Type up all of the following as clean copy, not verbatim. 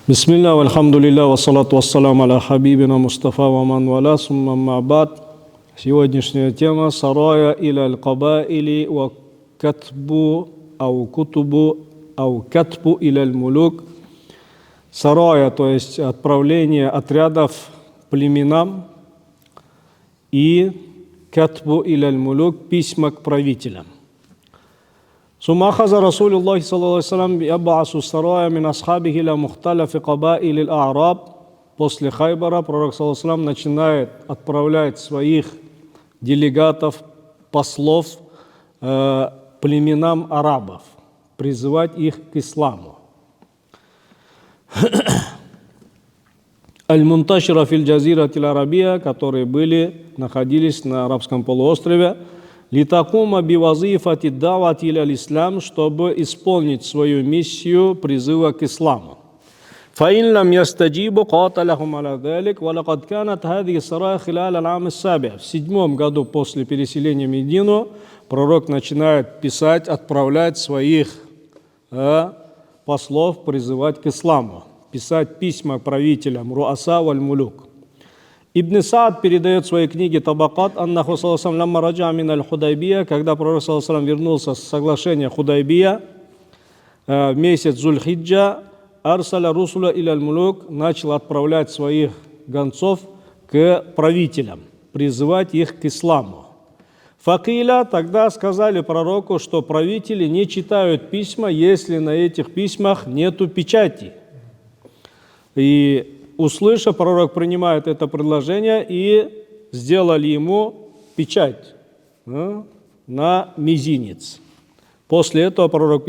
Бисмилля, вальхамдулилля, вассалату вассалам аля хабибина Мустафа ва ман валя, сумма мабад. Сегодняшняя тема сарая иля аль-кабаили ва катбу ау кутубу ау катбу иля аль-мулук. Сарая, то есть отправление отрядов племенам, и катбу иля аль-мулук, письма к правителям. Сумахаза Расулуллахи саллаллаху алейхи ва саллям яббасу сарая мин асхабихи ля мухталафи кабаили аль-а'раб. После Хайбара пророк саллаллаху алейхи ва саллям начинает отправлять своих делегатов, послов племенам арабов, призывать их к исламу. Аль-Мунташира фил джазирати аль-Арабия, которые находились на арабском полуострове, литакума бивазифати давати иль-ислам, чтобы исполнить свою миссию призыва к исламу. فإن لم يستجيبوا قاتلهم على ذلك ولقد كانت هذه السرايا خلال العام السابع. В 7-м году после переселения в Медину пророк начинает писать, отправлять своих послов призывать к исламу, писать письма правителям руаса валь-мулук. Ибн Саад передает в своей книге Табакат аннаху саллаллаху алейхи ва саллям мин аль-Худайбия, когда пророк саллаллаху алейхи ва саллям вернулся с соглашения Худайбия в месяц Зуль-Хиджа, арсаля русуля иля аль-мулук, начал отправлять своих гонцов к правителям, призывать их к исламу. Факиля, тогда сказали пророку, что правители не читают письма, если на этих письмах нету печати. И услышав, пророк принимает это предложение и сделали ему печать на мизинец. После этого пророк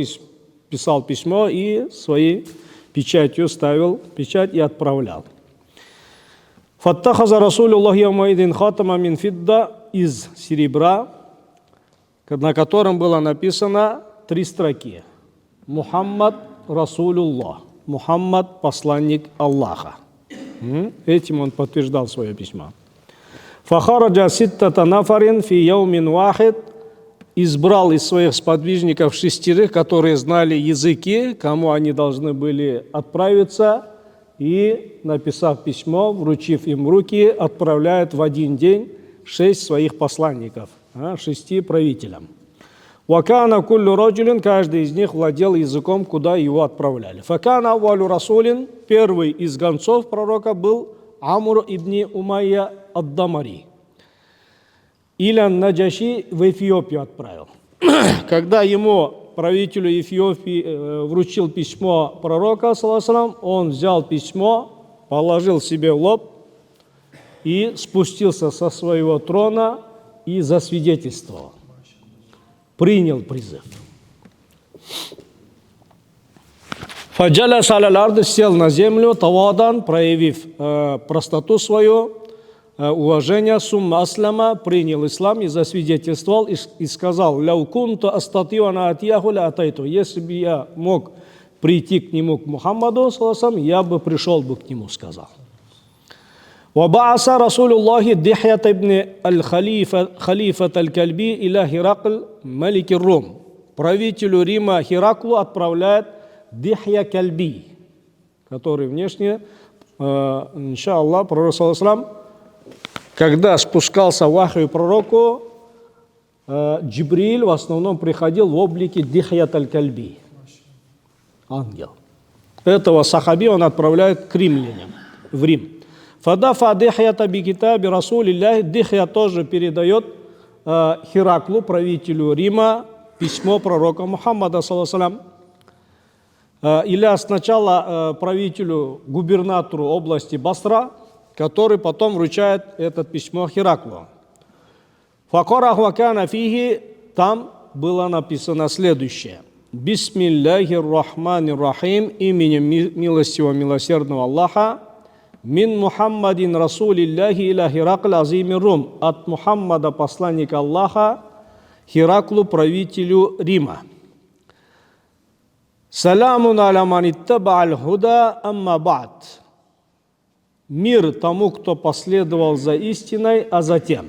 писал письмо и своей печатью ставил печать и отправлял. Фаттахаза Расулуллахи ямаидин хатама мин фидда, из серебра, на котором было написано 3 строки. Мухаммад Расулуллах. Мухаммад – посланник Аллаха. Этим он подтверждал свое письмо. Фахараджа ситтата нафарин фи яумин вахид, избрал из своих сподвижников 6, которые знали языки, кому они должны были отправиться, и, написав письмо, вручив им в руки, отправляет в один день 6 своих посланников, 6 правителям. Вакана куллю раджулин, каждый из них владел языком, куда его отправляли. Факана аввалю расулин, первый из гонцов пророка был Амр ибн Умайя ад-Дамари. Илян Наджаши в Эфиопию отправил. Когда ему, правителю Эфиопии, вручил письмо пророка, саллаллаху алейхи ва саллям, он взял письмо, положил себе в лоб и спустился со своего трона и засвидетельствовал. Принял призыв. Фаджаляс аля-ль-ард, сел на землю, тавадан, проявив простоту свою, уважение, сумма аслама, принял ислам и засвидетельствовал, и сказал: «Ляу кунту астатиу ан атияху ля атайту». Если бы я мог прийти к нему, к Мухаммаду, саллаллаху алейхи ва саллям, я бы пришел бы к нему, сказал. وبعث رسول الله دحية ابن الخليفة الكلبي إلى هرقل ملك الروم. Правителю Рима Хераклу отправляет Дихья Кальби, который внешне, иншаллах, пророк саллаллаху алейхи ва саллям, когда спускался вахью пророку, Джибриль в основном приходил в облике Дихьят аль-Кальби, ангел. Этого сахаби он отправляет к римлянам, в Рим. Фадафа Дихьята бикитаби Расулилляхи, Дихья тоже передает Хераклу, правителю Рима, письмо пророка Мухаммада, саллаллаху алейхи ва саллям, или сначала правителю, губернатору области Басра, который потом вручает это письмо Хераклу. Факараху вакана фихи, там было написано следующее: Бисмиллахир рахманир рахим, именем милостивого милосердного Аллаха, мин Мухаммадин Расулилляхи иля Херакл азимир Рум, от Мухаммада, посланника Аллаха, Хераклу, правителю Рима. Саламун аля ман иттаба аль-худа амма ба'д. Мир тому, кто последовал за истиной, а затем.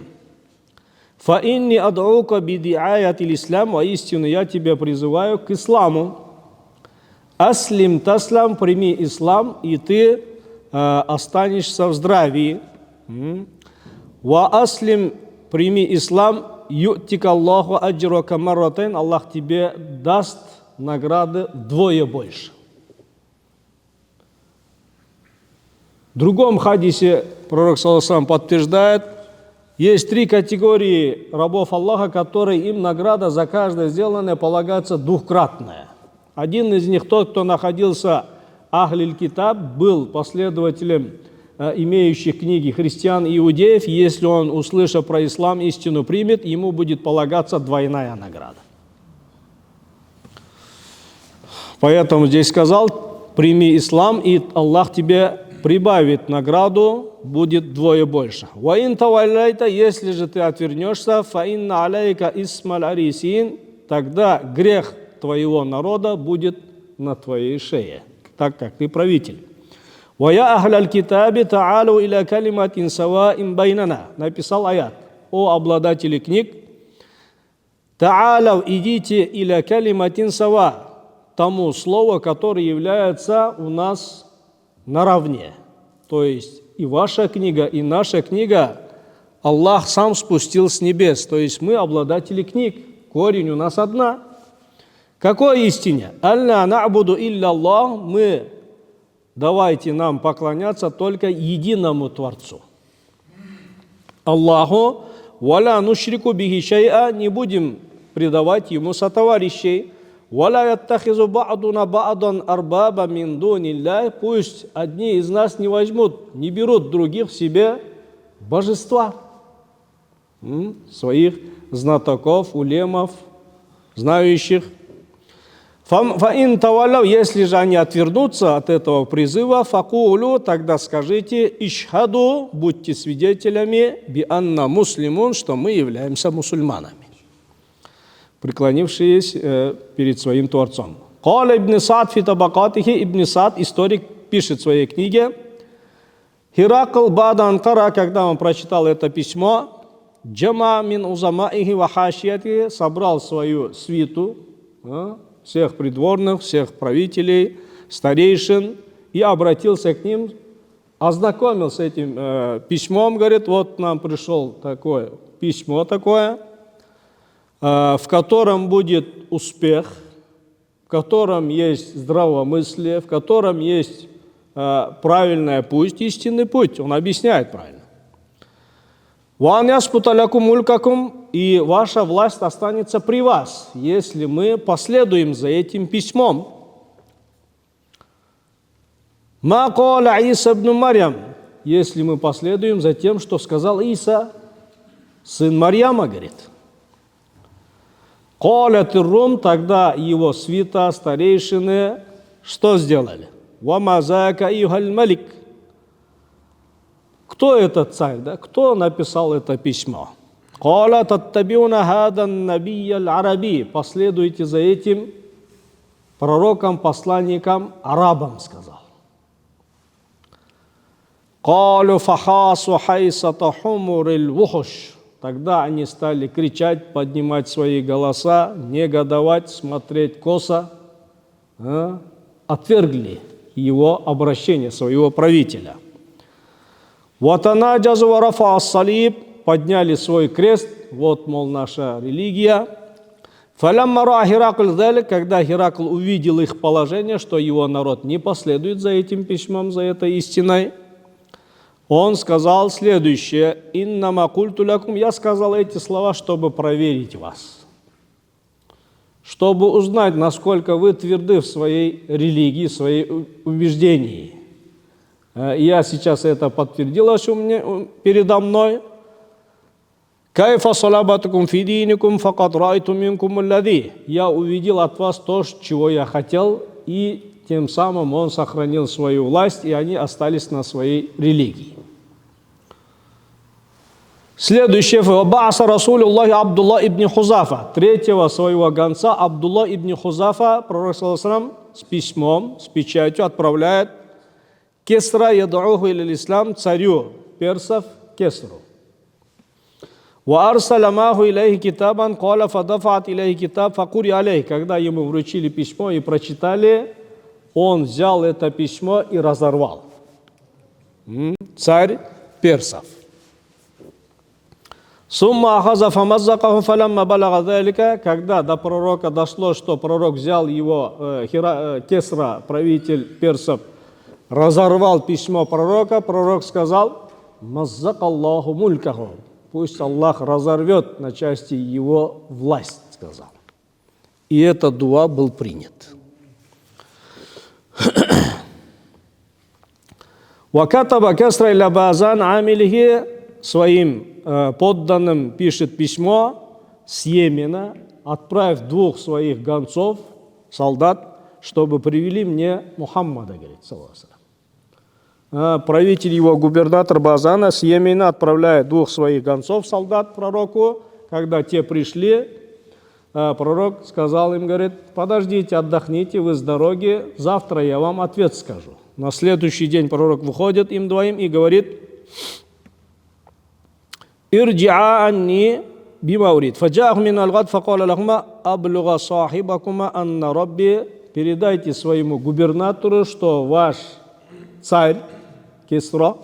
Фа инни ад'ука биди'аяти ислам, воистину я тебя призываю к исламу. Аслим таслам, прими ислам, и ты останешься в здравии. Ва аслим, прими ислам, ю'тика Аллаху аджрака марратайн, Аллах тебе даст награды вдвое больше. В другом хадисе пророк саллаллаху алейхи ва саллям подтверждает, есть 3 категории рабов Аллаха, которые им награда за каждое сделанное полагается двукратная. Один из них тот, кто находился Ахлиль Китаб, был последователем имеющих книги христиан и иудеев. Если он, услышав про ислам, истину примет, ему будет полагаться двойная награда. Поэтому здесь сказал, прими ислам, и Аллах тебе прибавит награду, будет вдвое больше. «Ваин тавалляйта», если же ты отвернешься, «фаинна алейка исмаль арисин», тогда грех твоего народа будет на твоей шее, так как ты правитель. «Вая ахляль китаби та'алу иля калиматин саваим байнана», написал аят. «О обладатели книг, та'алу, идите иля калиматин сава», тому слову, которое является у нас наравне. То есть и ваша книга, и наша книга Аллах сам спустил с небес. То есть мы обладатели книг. Корень у нас одна. Какой истине? «Алла на'буду илля Аллах», мы давайте нам поклоняться только единому Творцу. Аллаху, «Валя нушрику бихи шай'a», не будем предавать ему сотоварищей. «Валя яттахизу ба'дуна ба'дан арбаба мин дунилля», пусть одни из нас не возьмут, не берут других в себе божества, своих знатоков, улемов, знающих. «Фаин тавалляв», если же они отвернутся от этого призыва, «факулю», тогда скажите, «ишхаду», будьте свидетелями, «би анна муслимун», что мы являемся мусульманами, преклонившиеся перед своим Творцом. «Каля ибн Саад фи табакатихи», Ибн Саад, историк, пишет в своей книге, «Хиракл бада анкара», когда он прочитал это письмо, «джама мин узамаихи ва хашияти», собрал свою свиту, всех придворных, всех правителей, старейшин, и обратился к ним, ознакомился с этим письмом, говорит, вот нам пришло такое письмо такое, в котором будет успех, в котором есть здравомыслие, в котором есть правильный путь, истинный путь. Он объясняет правильно. «Ван яспута лякум мулькакум», и ваша власть останется при вас, если мы последуем за этим письмом. «Ма каля Иса ибн Марьям», если мы последуем за тем, что сказал Иса, сын Марьяма, говорит. «Калят ир-Рум», тогда его свита, старейшины, что сделали? «Ва мазака айюхаль малик». Кто этот царь, да? Кто написал это письмо? «Каля таттабиуна хадан набийяль араби», последуйте за этим пророком, посланником, арабам, сказал. «Калю фахасу хайсата хумурил вухуш», тогда они стали кричать, поднимать свои голоса, негодовать, смотреть косо, отвергли его обращение, своего правителя. «Ватанаджазу ва рафа ас-салиб», подняли свой крест, вот, мол, наша религия. «Фалямма ра Хиракль залик», когда Хиракл увидел их положение, что его народ не последует за этим письмом, за этой истиной, он сказал следующее: «Иннама культу лякум», я сказал эти слова, чтобы проверить вас, чтобы узнать, насколько вы тверды в своей религии, в своей убеждении. Я сейчас это подтвердилось у меня, передо мной. «Кайфа салабатукум фидиникум факат райту минкум аллади», я увидел от вас то, чего я хотел, и тем самым он сохранил свою власть, и они остались на своей религии. Следующее: «Вабааса Расулюллахи Абдулла ибн Хузафа», третьего своего гонца Абдулла ибн Хузафа, пророк саллаллаху алейхи ва саллям, с письмом, с печатью отправляет Кесра яд'уху иля ислам, царю персов Кесру. «Ва арсаля маху иляйхи китабан, каля фадафат иляйхи китаб факури алейх», когда ему вручили письмо и прочитали, он взял это письмо и разорвал. Царь персов. Сумма ахаза фамаззакаху фалямма балага залика, когда до пророка дошло, что пророк взял его, Кесра, правитель персов, разорвал письмо пророка, пророк сказал: маззакаллаху мулькаху, пусть Аллах разорвет на части его власть, сказал. И этот дуа был принят. Вакатаба Кесра иля Баазан амилихи, своим подданным пишет письмо с Йемена: отправь 2 своих гонцов, солдат, чтобы привели мне Мухаммада, говорит, саллаллаху алейхи вассалям. Правитель его, губернатор Баазана, с Йемена отправляет 2 своих гонцов, солдат, пророку. Когда те пришли, пророк сказал им, говорит: подождите, отдохните, вы с дороги, завтра я вам ответ скажу. На следующий день пророк выходит им двоим и говорит: «Ирджиа анни бима урид». «Фаджааху мин алгад факала лахума аблуга сахибакума анна рабби». Передайте своему губернатору, что ваш царь Кисра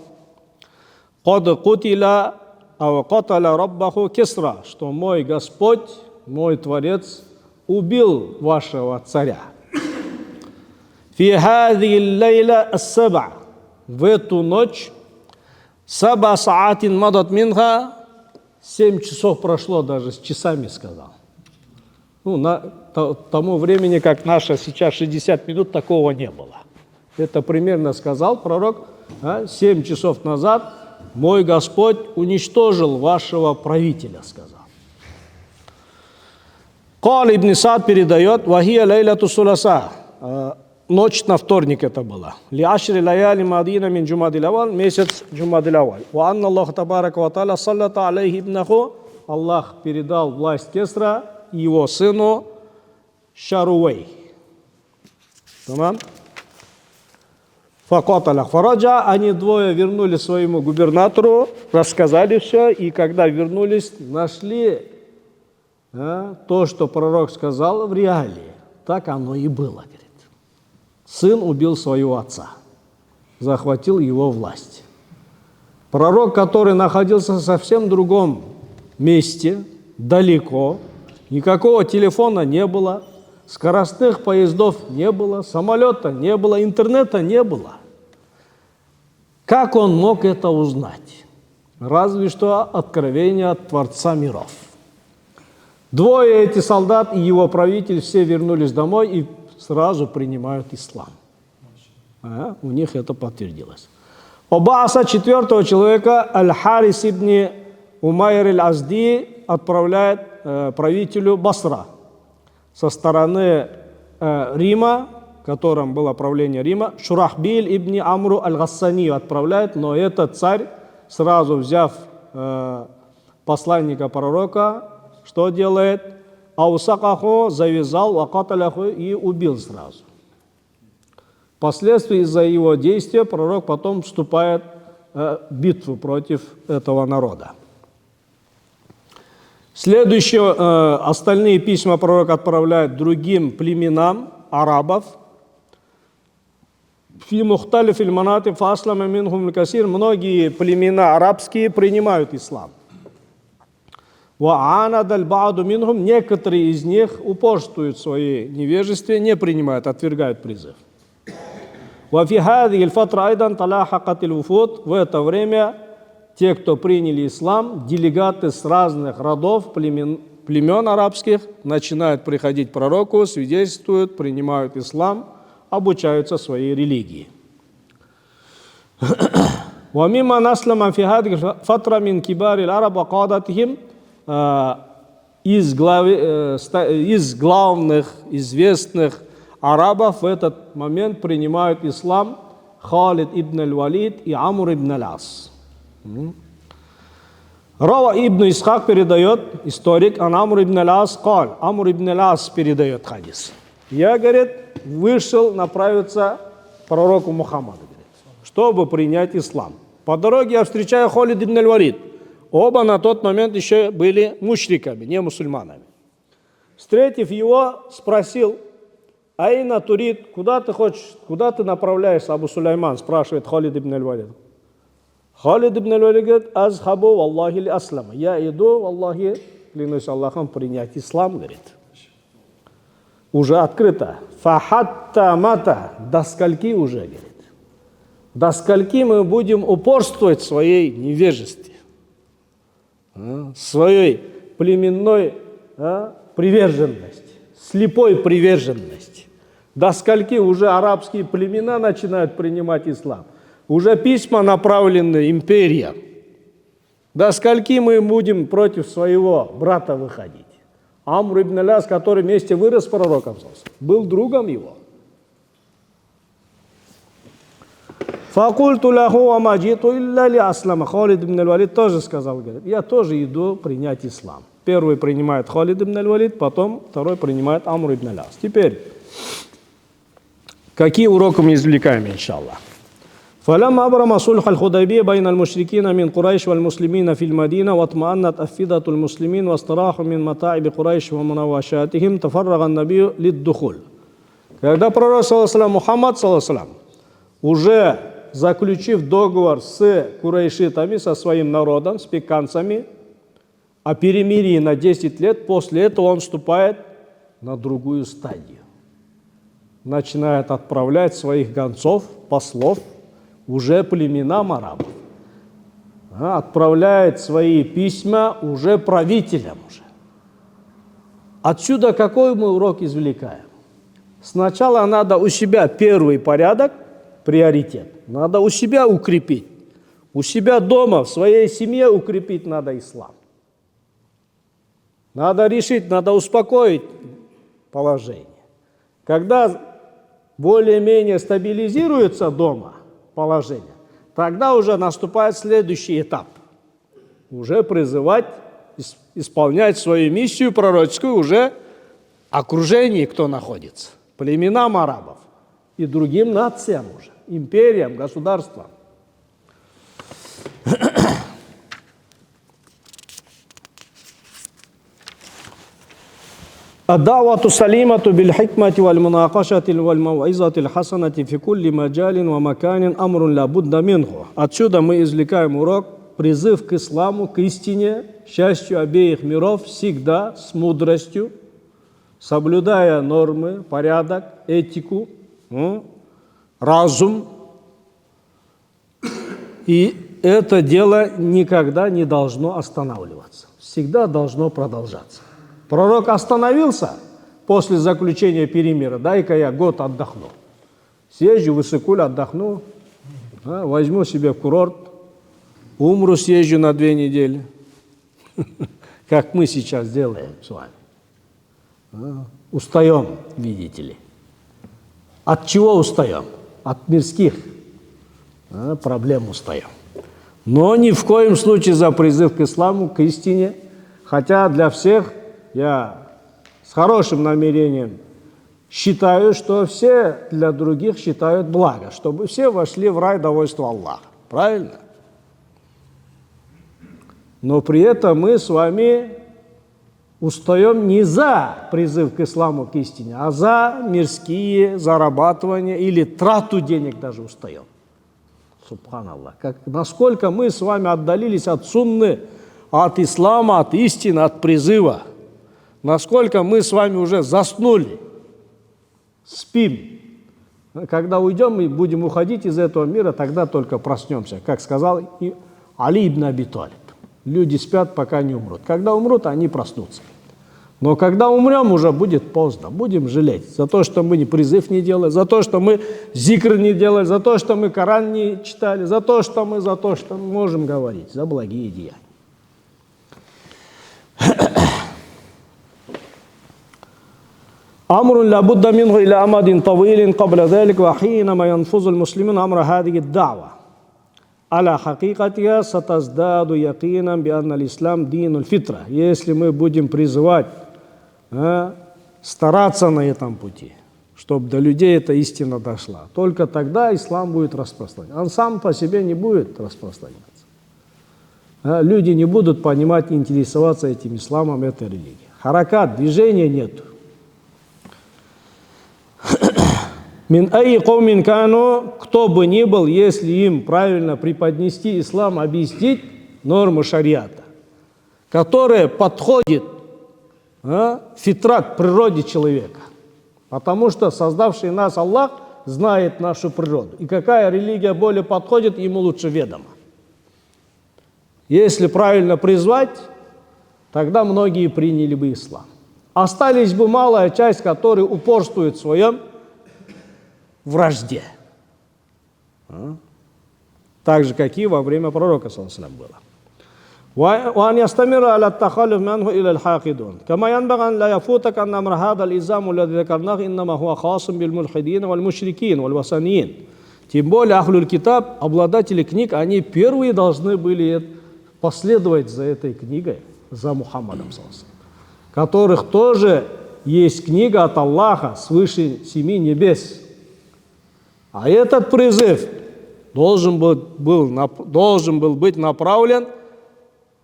«Кад кутила ау катала раббаху Кисра», что мой Господь, мой Творец убил вашего царя. «Фи хазихи лейла ас-саб'a», в эту ночь, «Саба саатин мадат минха», 7 часов прошло, даже с часами сказал. На тому времени, как наше сейчас 60 минут, такого не было. Это примерно сказал пророк: 7 часов назад мой Господь уничтожил вашего правителя, сказал. Кал ибн Саад передает: «Вахия лейлату суласа», ночь на вторник это была. «Лиашри лаяли мадина мин джумадил авал», месяц джумадил авал. «Ва анна Аллах табарака ва та'аля саллата алейхи ибнаху», Аллах передал власть Кесра его сыну Шаруэй. Тамам? Факаталах фараджа, они двое вернулись своему губернатору, рассказали все, и когда вернулись, нашли то, что пророк сказал в реалии. Так оно и было, говорит. Сын убил своего отца, захватил его власть. Пророк, который находился в совсем другом месте, далеко, никакого телефона не было, скоростных поездов не было, самолета не было, интернета не было. Как он мог это узнать? Разве что откровение от Творца миров. Двое эти солдат и его правитель все вернулись домой и сразу принимают ислам. У них это подтвердилось. Обааса 4-го человека, Аль-Харис ибн Умайр аль-Азди, отправляет правителю Басра со стороны Рима, в котором было правление Рима. Шурахбиль ибн Амру аль-Гассани отправляет, но этот царь, сразу взяв посланника пророка, что делает? Аусакаху завязал, вакаталяху и убил сразу. Впоследствии из-за его действия пророк потом вступает в битву против этого народа. Следующие, остальные письма пророк отправляет другим племенам арабов. Фи мухталиф иль-манати фаслама минхум аль-касир. Многие племена арабские принимают ислам. Некоторые из них упорствуют в своей невежестве, не принимают, отвергают призыв. В это время те, кто приняли ислам, делегаты с разных родов, племен арабских, начинают приходить к пророку, свидетельствуют, принимают ислам, обучаются своей религии. Из главных, известных арабов в этот момент принимают ислам Халид ибн аль-Валид и Амр ибн аль-Ас. Рава ибн Исхак передает, историк, Амр ибн аль-Ас кал. Амр ибн аль-Ас передает хадис. Я, говорит, вышел направиться к пророку Мухаммаду, чтобы принять ислам. По дороге я встречаю Халид ибн аль-Валид. Оба на тот момент еще были мушриками, не мусульманами. Встретив его, спросил: Айна турид, куда ты хочешь, куда ты направляешься, Абу Сулейман, спрашивает Халид ибн аль-Валид. Халид ибн аль-Валид говорит, азхабу валлахи ли аслама. Я иду, валлахи, клянусь Аллахом, принять ислам, говорит. Уже открыто. Фахатта мата, до скольки уже, говорит. До скольки мы будем упорствовать в своей невежестве, своей племенной приверженности, слепой приверженности. До скольки уже арабские племена начинают принимать ислам. Уже письма направлены империям. До скольки мы будем против своего брата выходить. Амр ибн аль-Ас, который вместе вырос с пророком, был другом его. Факульту лаху амаджиту илля ли аслама. Халид ибн аль-Валид тоже сказал, говорит, я тоже иду принять ислам. Первый принимает Халид ибн аль-Валид, потом второй принимает Амр ибн аль-Ас. Теперь, какие уроки мы извлекаем, иншаллах? فلما أبرم صلح الحديبية بين المشركين من قريش والمسلمين في المدينة واطمأنت أفئدة المسلمين واستراحوا من متاعب قريش ومناوشاتهم تفرغ النبي للدخول. Когда пророк Мухаммад уже заключив договор с курайшитами, со своим народом, с пеканцами, о перемирии на 10 лет, после этого он вступает на другую стадию. Начинает отправлять своих гонцов, послов, уже племенам арабов. Отправляет свои письма уже правителям. Уже. Отсюда какой мы урок извлекаем? Сначала надо у себя первый порядок, приоритет. Надо у себя укрепить. У себя дома, в своей семье укрепить надо ислам. Надо решить, надо успокоить положение. Когда более-менее стабилизируется дома положение, тогда уже наступает следующий этап. Уже призывать, исполнять свою миссию пророческую уже окружении, кто находится. Племенам арабов и другим нациям уже, империям, государствам. الدعوة السليمة بالحكمة والمناقشة والموعظة الحسنة في كل مجال ومكان أمر لا بد منه. Отсюда мы извлекаем урок: призыв к исламу, к истине, счастью обеих миров всегда с мудростью, соблюдая нормы, порядок, этику, разум. И это дело никогда не должно останавливаться, всегда должно продолжаться. Пророк остановился после заключения перемирия. Дай-ка я год отдохну. Съезжу в Иссык-Куль, отдохну, возьму себе курорт, умру, съезжу на 2 недели. Как мы сейчас делаем с вами. Устаем, видите ли. От чего устаем? От мирских проблем устаем. Но ни в коем случае за призыв к исламу, к истине. Хотя для всех я с хорошим намерением считаю, что все для других считают благо, чтобы все вошли в рай довольства Аллаха. Правильно? Но при этом мы с вами устаем не за призыв к исламу, к истине, а за мирские зарабатывания или трату денег даже устаем. Субханаллах. Насколько мы с вами отдалились от сунны, от ислама, от истины, от призыва. Насколько мы с вами уже заснули, спим. Когда уйдем и будем уходить из этого мира, тогда только проснемся. Как сказал и Али ибн Аби Талиб. Люди спят, пока не умрут. Когда умрут, они проснутся. Но когда умрем, уже будет поздно. Будем жалеть за то, что мы призыв не делали, за то, что мы зикр не делали, за то, что мы Коран не читали, за то, что мы можем говорить, за благие деяния. أمر لا بد منه إلى أمد طويل قبل ذلك وحينما ينفذ المسلمون أمر هذه الدعوة على حقيقتها ستزداد يقينا بأن الإسلام دين الفطرة. Если мы будем призывать, стараться на этом пути, чтобы до людей эта истина дошла, только тогда ислам будет распространяться. Он сам по себе не будет распространяться. Люди не будут понимать, интересоваться этим исламом, этой религией. Харакат, движения нету. Мин ай каумин кану, кто бы ни был, если им правильно преподнести ислам, объяснить нормы шариата, которые подходят фитрат природе человека. Потому что создавший нас Аллах знает нашу природу. И какая религия более подходит, ему лучше ведомо. Если правильно призвать, тогда многие приняли бы ислам. Остались бы малая часть, которая упорствует в своем вражде. Так же, как и во время пророка, саллаллаху алейхи было. وأن يستمر على التخلف منه إلى الحاقدون كما ينبغي أن لا يفوتك أن أمر هذا الإلزام الذي ذكرناه إنما هو خاص بالملحدين والمشركين والوثنيين. Тем более Ахлюль Китаб, обладатели книг, они первые должны были последовать за этой книгой, за Мухаммадом, которых тоже есть книга от Аллаха свыше 7 небес. А этот призыв должен был быть направлен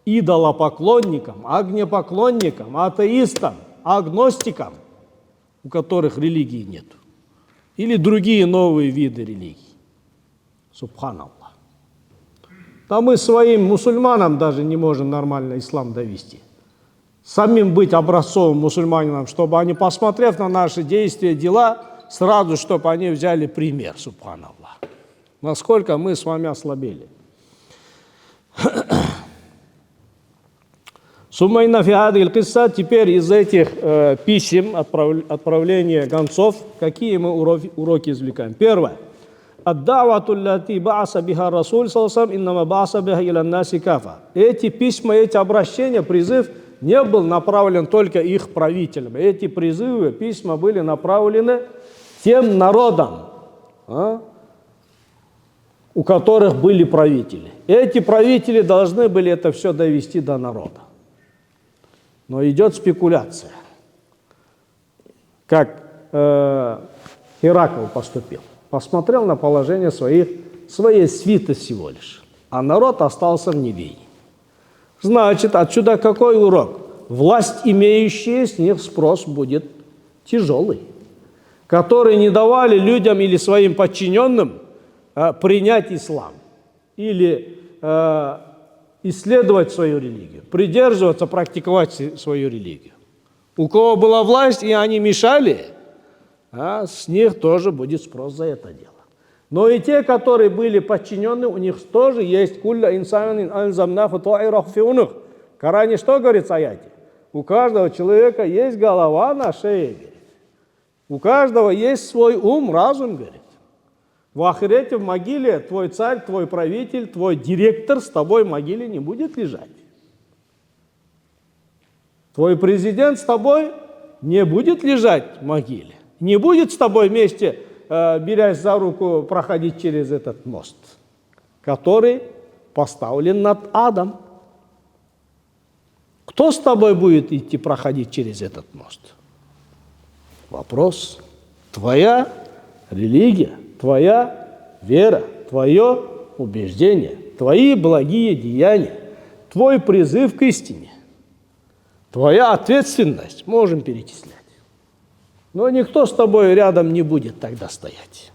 идолопоклонникам, огнепоклонникам, атеистам, агностикам, у которых религии нет, или другие новые виды религий. Субханаллах. Да мы своим мусульманам даже не можем нормально ислам довести. Самим быть образцовым мусульманином, чтобы они, посмотрев на наши действия, дела, сразу, чтобы они взяли пример, субханаллах. Насколько мы с вами ослабели. Суммайна фиады иль-кисса, теперь из этих писем, отправления гонцов, какие мы уроки извлекаем? Первое. Ад-давату лати бааса биха расуль салсам иннама бааса биха иля наси кафа. Эти письма, эти обращения, призыв не был направлен только их правителям. Эти призывы, письма были направлены тем народам, у которых были правители. Эти правители должны были это все довести до народа. Но идет спекуляция. Как Геракл поступил. Посмотрел на положение своей свиты всего лишь. А народ остался в неведении. Значит, отсюда какой урок? Власть имеющие, с них спрос будет тяжелый. Которые не давали людям или своим подчиненным принять ислам. Или исследовать свою религию, придерживаться, практиковать свою религию. У кого была власть, и они мешали, с них тоже будет спрос за это дело. Но и те, которые были подчинены, у них тоже есть кулля инсанин альзамнаху та'ираху фи унух. В Коране что говорится в аяте? У каждого человека есть голова на шее, говорит. У каждого есть свой ум, разум, говорит. В ахирете, в могиле, твой царь, твой правитель, твой директор с тобой в могиле не будет лежать. Твой президент с тобой не будет лежать в могиле. Не будет с тобой вместе, берясь за руку, проходить через этот мост, который поставлен над адом. Кто с тобой будет идти проходить через этот мост? Вопрос. Твоя религия, твоя вера, твое убеждение, твои благие деяния, твой призыв к истине, твоя ответственность, можем перечислять. Но никто с тобой рядом не будет тогда стоять.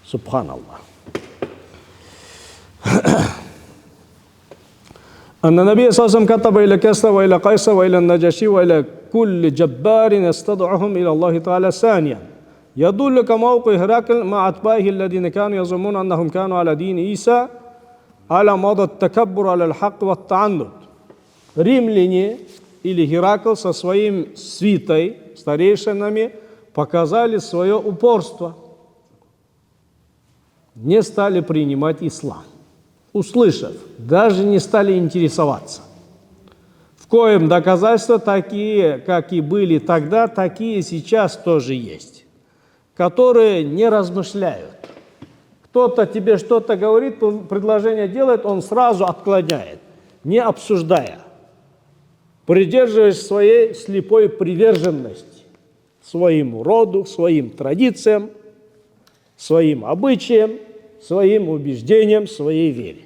Субханаллах. أن النبي صلى الله عليه وسلم كتب إلى كسرى وإلى قيصر وإلى النجاشي وإلى كل جبار يستدعهم إلى الله تعالى ثانيا يدلك موقع هرقل مع أتباعه الذين كانوا يظنون أنهم كانوا على دين عيسى على مدى التكبر على الحق والتعنت. Римляне или Геракл со своим свитой, старейшинами, показали свое упорство. Не стали принимать ислам. Услышав, даже не стали интересоваться. В коем доказательства такие, как и были тогда, такие сейчас тоже есть, которые не размышляют. Кто-то тебе что-то говорит, предложение делает, он сразу отклоняет, не обсуждая, придерживаясь своей слепой приверженности своему роду, своим традициям, своим обычаям, своим убеждениям, своей вере.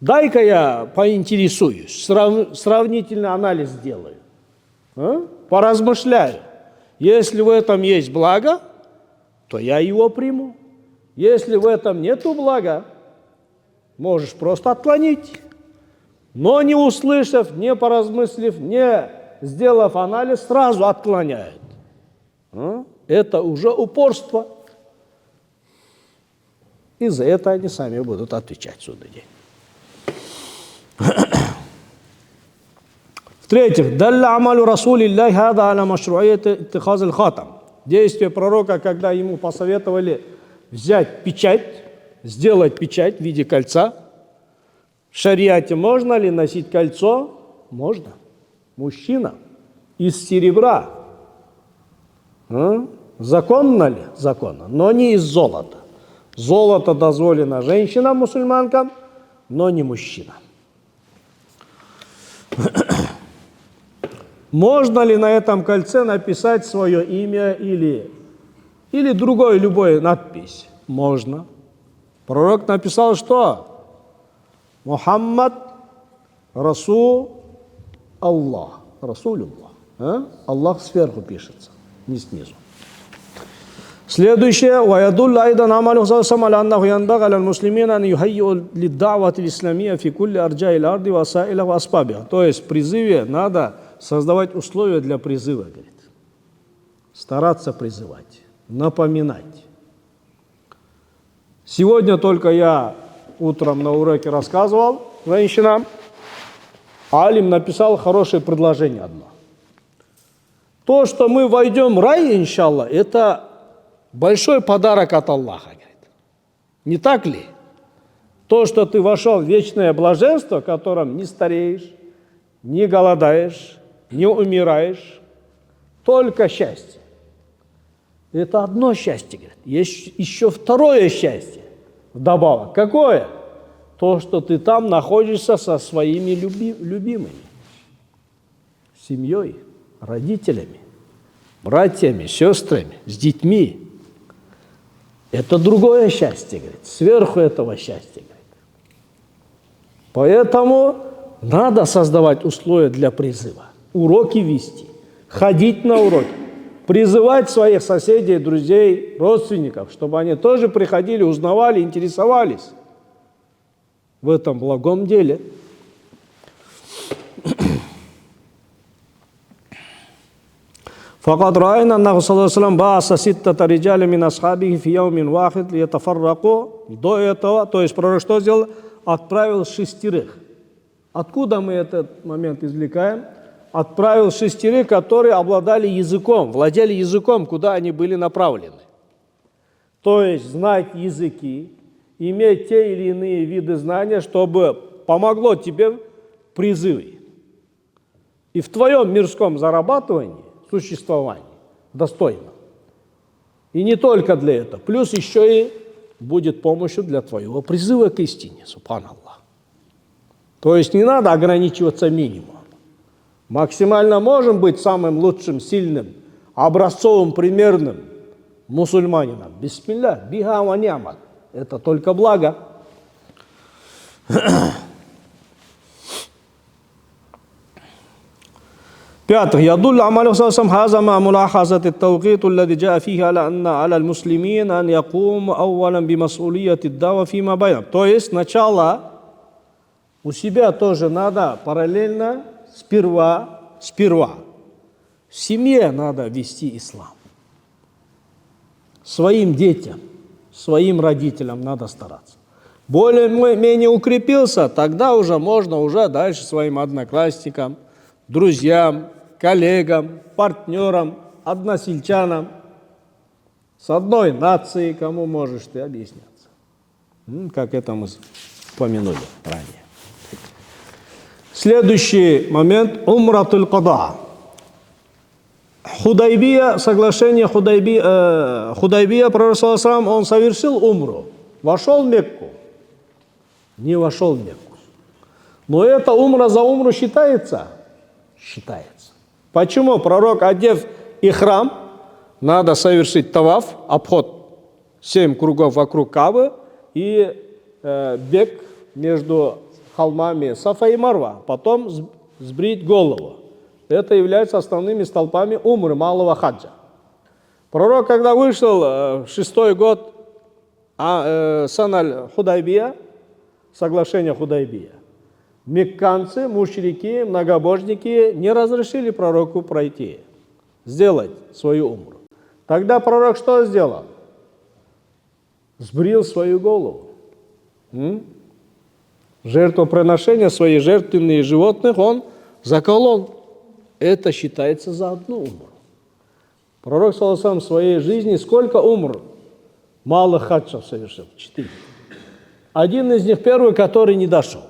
Дай-ка я поинтересуюсь, сравнительный анализ сделаю, поразмышляю. Если в этом есть благо, то я его приму. Если в этом нету блага, можешь просто отклонить. Но не услышав, не поразмыслив, не сделав анализ, сразу отклоняют. Это уже упорство. И за это они сами будут отвечать в судный день. В-третьих, «Далля амалю Расулиллахи хада аля машру'иyyati иттихаз аль-хатам». Действие пророка, когда ему посоветовали взять печать, сделать печать в виде кольца. В шариате можно ли носить кольцо? Можно. Мужчина из серебра. Законно ли? Законно, но не из золота. Золото дозволено женщинам-мусульманкам, но не мужчинам. Можно ли на этом кольце написать свое имя или другой любой надпись? Можно. Пророк написал что? Мухаммад Расул Аллах. Расулюллах. Аллах сверху пишется, не снизу. Следующее. ويدل أيضا عمله صلى الله عليه وسلم على أنه ينبغي على المسلمين أن يهيئوا للدعوة الإسلامية في كل أرجاء الأرض وسائلها وأسبابها. То есть в призыве надо создавать условия для призыва, говорит. Стараться призывать, напоминать. Сегодня только я утром на уроке рассказывал женщинам, алим написал хорошее предложение одно. То, что мы войдем в рай, иншаллах, это большой подарок от Аллаха, говорит. Не так ли? То, что ты вошел в вечное блаженство, в котором не стареешь, не голодаешь, не умираешь, только счастье. Это одно счастье, говорит. Есть еще второе счастье вдобавок. Какое? То, что ты там находишься со своими любимыми, семьей, родителями, братьями, сестрами, с детьми. Это другое счастье, говорит, сверху этого счастья, говорит. Поэтому надо создавать условия для призыва, уроки вести, ходить на уроки, призывать своих соседей, друзей, родственников, чтобы они тоже приходили, узнавали, интересовались в этом благом деле. فقد رأينا أنه صلى الله عليه وسلم بعث 6 رجال من أصحابه في يوم واحد ليتفرقوا. До этого, то есть пророк что сделал? Отправил 6. Откуда мы этот момент извлекаем? Отправил 6, которые обладали языком, владели языком, куда они были направлены. То есть знать языки, иметь те или иные виды знания, чтобы помогло тебе в призыве. И в твоем мирском зарабатывании, существовании достойно. И не только для этого. Плюс еще и будет помощью для твоего призыва к истине. Субханаллах. То есть не надо ограничиваться минимумом. Максимально можем быть самым лучшим, сильным, образцовым, примерным мусульманином. Бисмилля, биха ва ни'мат. Это только благо. В-пятых, يدل عمله صلى الله عليه وسلم هذا مع ملاحظة التوقيت الذي جاء فيه على أن على المسلمين أن يقوم أولا بمسؤولية الدعوة فيما بينهم. То есть сначала у себя тоже надо параллельно сперва в семье надо вести ислам. Своим детям, своим родителям надо стараться. Более-менее укрепился, тогда уже можно дальше своим одноклассникам, друзьям, коллегам, партнерам, односельчанам, с одной нацией, кому можешь ты объясняться. Как это мы упомянули ранее. Следующий момент – умратуль када. Худайбия, соглашение Худайбия, пророк саллаллаху алейхи ва саллям, он совершил умру, вошел в Мекку, не вошел в Мекку. Но это умра за умру считается? Считается. Почему? Пророк, одев ихрам, надо совершить таваф, обход 7 кругов вокруг Каабы и бег между холмами Сафа и Марва, потом сбрить голову. Это является основными столпами умры, малого хаджа. Пророк, когда вышел в 6-й год Сан-аль-Худайбия, соглашение Худайбия, мекканцы, мушрики, многобожники не разрешили пророку пройти, сделать свою умру. Тогда пророк что сделал? Сбрил свою голову. Жертвоприношение, свои жертвенные животных он заколол. Это считается за одну умру. Пророк, саллаллаху алейхи ва саллям, в своей жизни сколько умр? Малых хаджев совершил? 4. Один из них первый, который не дошел.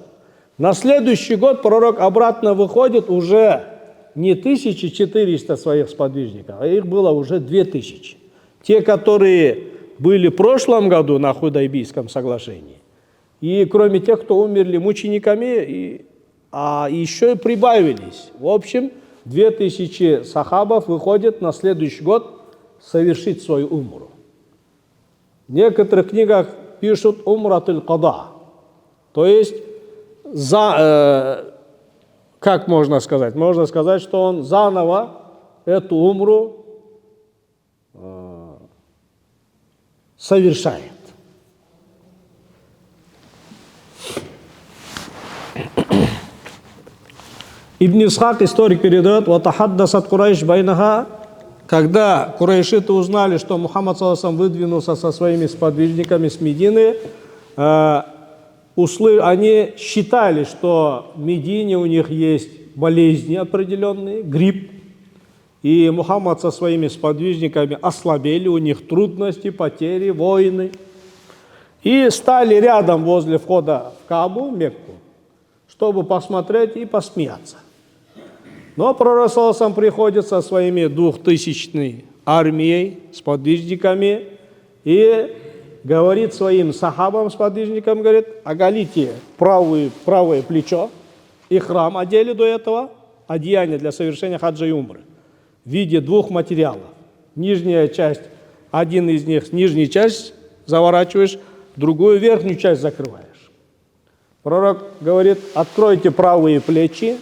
На следующий год пророк обратно выходит, уже не 1400 своих сподвижников, а их было уже 2000. Те, которые были в прошлом году на Худайбийском соглашении. И кроме тех, кто умерли мучениками, еще и прибавились. В общем, 2000 сахабов выходят на следующий год совершить свою умру. В некоторых книгах пишут умратуль када. То есть, как можно сказать? Можно сказать, что он заново эту умру совершает. Ибн Исхак, историк, передает: «Ватахаддасат Курайш байнаха», когда курайшиты узнали, что Мухаммад саллаллаху алейхи ва саллям выдвинулся со своими сподвижниками с Медины, они считали, что в Медине у них есть болезни определенные, грипп, и Мухаммад со своими сподвижниками ослабели, у них трудности, потери, войны, и стали рядом возле входа в Каабу, Мекку, чтобы посмотреть и посмеяться. Но пророк, саллаллаху алейхи ва саллям, приходит со своими 2000-й армией, сподвижниками, и говорит своим сахабам, сподвижникам, говорит: оголите правое плечо, и храм одели до этого, одеяние для совершения хаджа и умры, в виде 2 материалов. Нижняя часть, один из них, нижнюю часть заворачиваешь, другую верхнюю часть закрываешь. Пророк говорит: откройте правые плечи,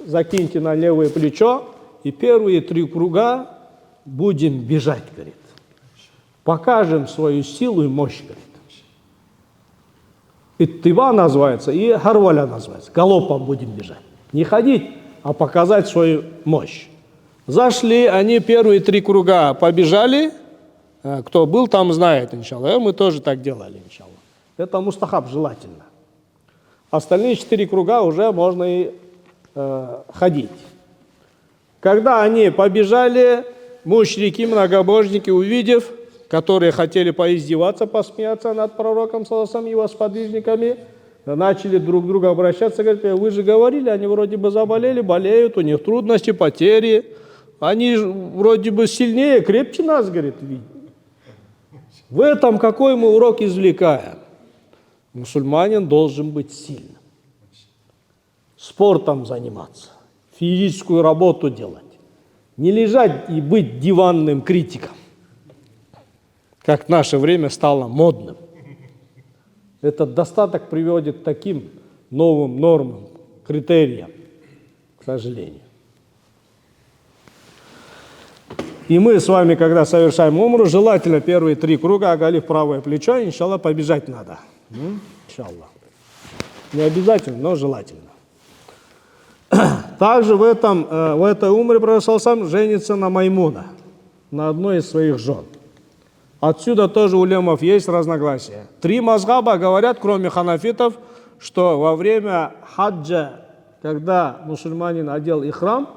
закиньте на левое плечо, и первые 3 круга будем бежать, говорит. Покажем свою силу и мощь, говорит. Иттиба называется, и харваля называется. Галопом будем бежать. Не ходить, а показать свою мощь. Зашли, они первые 3 круга побежали. Кто был там, знает, иншаллах. Мы тоже так делали, иншаллах. Это мустахаб, желательно. Остальные 4 круга уже можно и ходить. Когда они побежали, мушрики, многобожники, увидев, которые хотели поиздеваться, посмеяться над пророком, саллаллаху алейхи ва саллям, его сподвижниками, начали друг к другу обращаться, говорят: вы же говорили, они вроде бы заболели, болеют, у них трудности, потери, они вроде бы сильнее, крепче нас, говорит, видят. В этом какой мы урок извлекаем? Мусульманин должен быть сильным, спортом заниматься, физическую работу делать, не лежать и быть диванным критиком, как в наше время стало модным. Этот достаток приводит к таким новым нормам, критериям, к сожалению. И мы с вами, когда совершаем умру, желательно первые 3 круга, оголив правое плечо, иншаллах, побежать надо. Иншаллах. Не обязательно, но желательно. Также в этой умре пророк саллаллаху алейхи ва саллям женится на Маймуна, на одной из своих жен. Отсюда тоже у улемов есть разногласия. 3 мазгаба говорят, кроме ханафитов, что во время хаджа, когда мусульманин одел ихрам,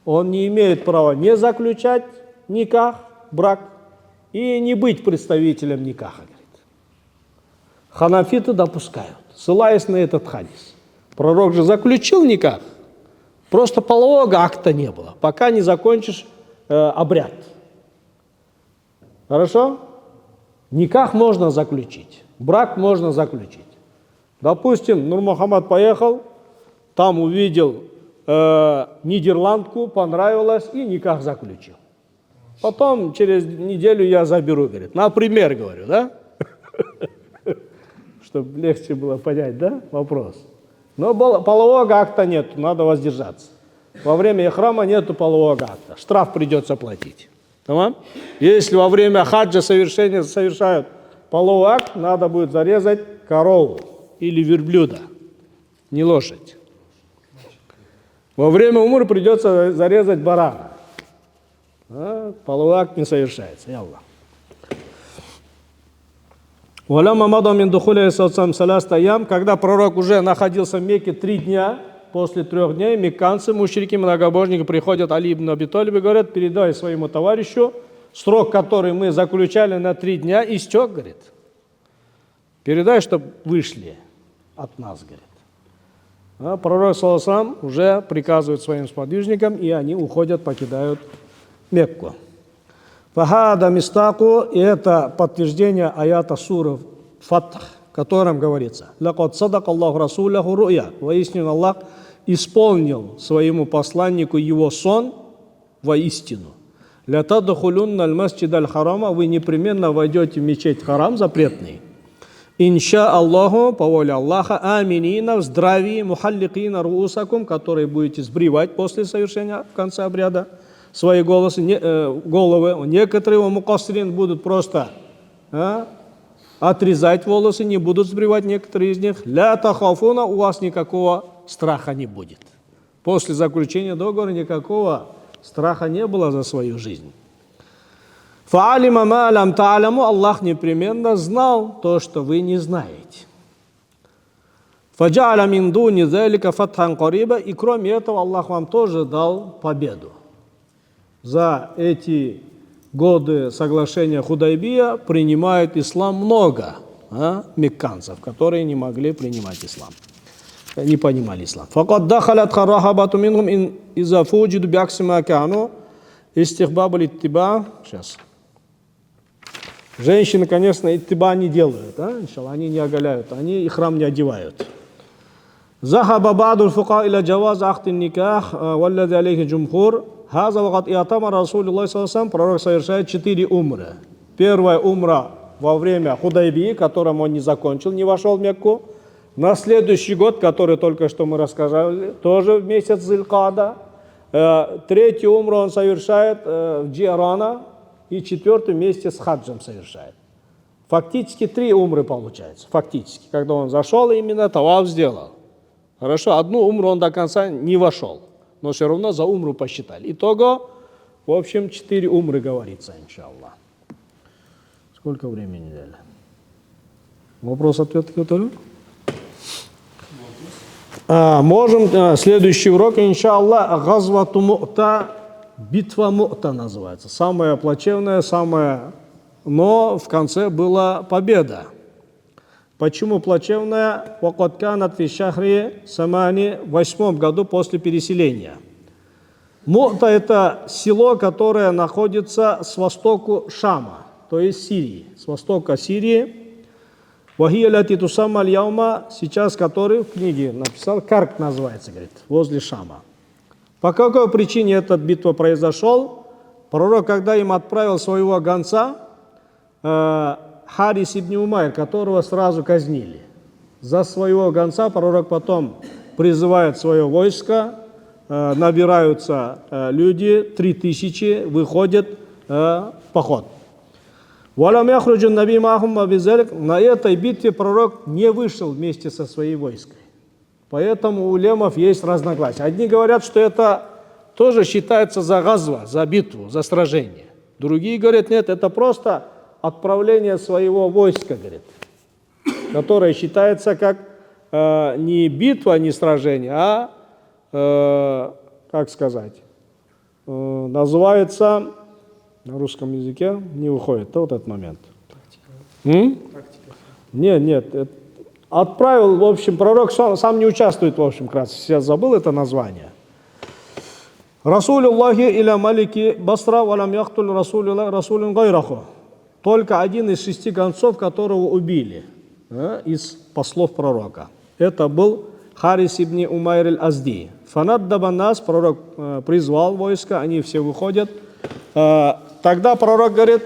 он не имеет права не заключать никах, брак, и не быть представителем никаха. Ханафиты допускают, ссылаясь на этот хадис. Пророк же заключил никах, просто полового акта не было, пока не закончишь обряд. Хорошо? Никах можно заключить, брак можно заключить. Допустим, Нурмухаммад поехал, там увидел нидерландку, понравилось, и никах заключил. Потом через неделю я заберу, говорит. Например, говорю, да? Чтобы легче было понять, да, вопрос. Но полового акта нет, надо воздержаться. Во время ихрама нету полового акта, штраф придется платить. Тамам? Если во время хаджа совершают половой акт, надо будет зарезать корову или верблюда, не лошадь. Во время умры придется зарезать барана. Половой акт не совершается. Ялла. Когда пророк уже находился в Мекке 3 дня, после 3 дней, мекканцы, мушрики, многобожники приходят Али ибн Аби Талиб и говорят: передай своему товарищу, срок, который мы заключали на 3 дня, истек, говорит. Передай, чтобы вышли от нас, говорит. Пророк саллаллаху уже приказывает своим сподвижникам, и они уходят, покидают Мекку. Фахада мистаку, и это подтверждение аята суры Фатх, в котором говорится: «Лакад садак Аллаху расуляху руя». Воистину Аллах исполнил своему посланнику его сон воистину. «Ля тадхулунна аль-масджид аль-харама», вы непременно войдете в мечеть Харам запретный. «Инша Аллаху», по воле Аллаха, «аминина», в здравии, «мухалликина руусакум», которые будете сбривать после совершения в конце обряда свои головы. Некоторые мукассирин будут просто отрезать волосы, не будут сбривать некоторые из них. «Ля тахафуна», у вас никакого страха не будет. После заключения договора никакого страха не было за свою жизнь. «Фаалима ма лам та'ламу», Аллах непременно знал то, что вы не знаете. «Фаджа'аля мин дуни залика фатхан кариба», и кроме этого Аллах вам тоже дал победу. За эти годы соглашения Худайбия принимают ислам много мекканцев, которые не могли принимать ислам, не понимали ислам. «Факад дахалят харахабату минхум иза фуджиду бяксима кану истихбабу литтиба». Сейчас. Женщины, конечно, иттиба не делают, они не оголяют, они и храм не одевают. «Захаба ба'ду фука иля джаваз ахтин никах, валлади алейхи джумхур». Хаза вакат иатама Расулуллах саллаллаху, пророк совершает 4 умры. Первая умра во время Худайбии, которым он не закончил, не вошел в Мекку. На следующий год, который только что мы рассказали, тоже в месяц Зилькада. 3-ю умру он совершает в Джирана, и 4-ю вместе с хаджем совершает. Фактически 3 умры получается. Фактически, когда он зашел, именно таваф сделал. Хорошо, 1 умру он до конца не вошел. Но все равно за умру посчитали. Итого, в общем, 4 умры говорится, иншаллах. Сколько времени дали? Вопрос-ответ, который? Можем, следующий урок, иншаллах, газвату Му'та, битва Му'та называется. Самая плачевная, но в конце была победа. Почему плачевная? В 8 году после переселения. Му'та – это село, которое находится с востока Шама, то есть Сирии, с востока Сирии. Вахия ляти тусамма аль-яума, сейчас который в книге написал, Карк называется, говорит, возле Шама. По какой причине эта битва произошла? Пророк, когда им отправил своего гонца, Харис ибн Умайр, которого сразу казнили. За своего гонца пророк потом призывает свое войско, набираются люди, 3000, выходят в поход. На этой битве пророк не вышел вместе со своей войской. Поэтому у улемов есть разногласия. Одни говорят, что это тоже считается за газва, за битву, за сражение. Другие говорят, нет, это просто отправление своего войска, говорит, которое считается как не битва, не сражение, а, как сказать, называется, на русском языке не выходит, вот этот момент. Тактика. Нет, отправил, в общем, пророк сам не участвует, в общем, кратко, сейчас забыл это название. Расулюллахи иля малики басра валам яхтуль расулюн гайраху. Только один из 6 гонцов, которого убили из послов пророка. Это был Харис ибн Умайр аль-Азди. Фанаддаба нас, пророк призвал войско, они все выходят. Тогда пророк говорит,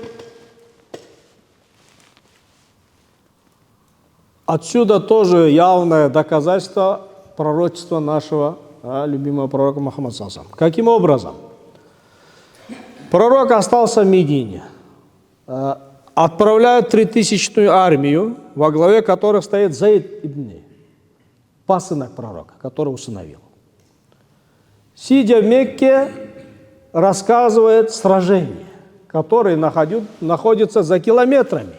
отсюда тоже явное доказательство пророчества нашего любимого пророка Мухаммада саллаллаху алейхи ва саллям. Каким образом? Пророк остался в Медине. Отправляют 3000-ю армию, во главе которой стоит Заид ибн, пасынок пророка, который усыновил. Сидя в Мекке, рассказывает сражение, которое находится за километрами.